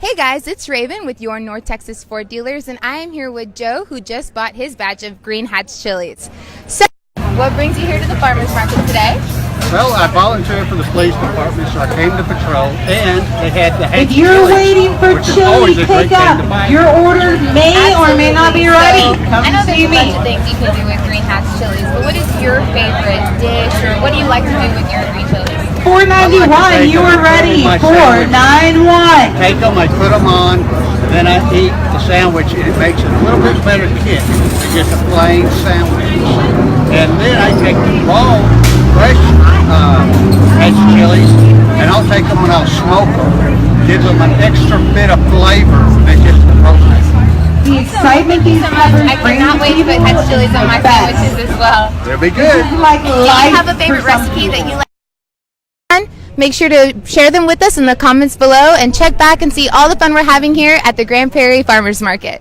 Hey guys, it's Raven with your North Texas Ford dealers, and I am here with Joe, who just bought his batch of Green Hatch chilies. So, what brings you here to the farmers market today? Well, I volunteered for the police department, so I came to patrol, and they had the Hatch If you're chili, waiting for which is chili always a great pickup, thing to buy. your order may or may not be ready. Come I know see there's a bunch me. of things you can do with Green Hatch chilies, but what is your favorite dish, or what do you like to do with your green chilies? $4.91. You were ready. $4.91. Take them, I put them on, then I eat the sandwich, and it makes it a little bit better kick than just a plain sandwich. And then I take the raw, fresh Hatch chilies, and I'll take them and I'll smoke them. Gives them an extra bit of flavor than just the roasted. The excitement these peppers I bring cannot to wait to put people Hatch chilies on my is the best. sandwiches as well. They'll be good. This is like Do you life have a favorite for some recipe that people. you like? Make sure to share them with us in the comments below, and check back and see all the fun we're having here at the Grand Prairie Farmers Market.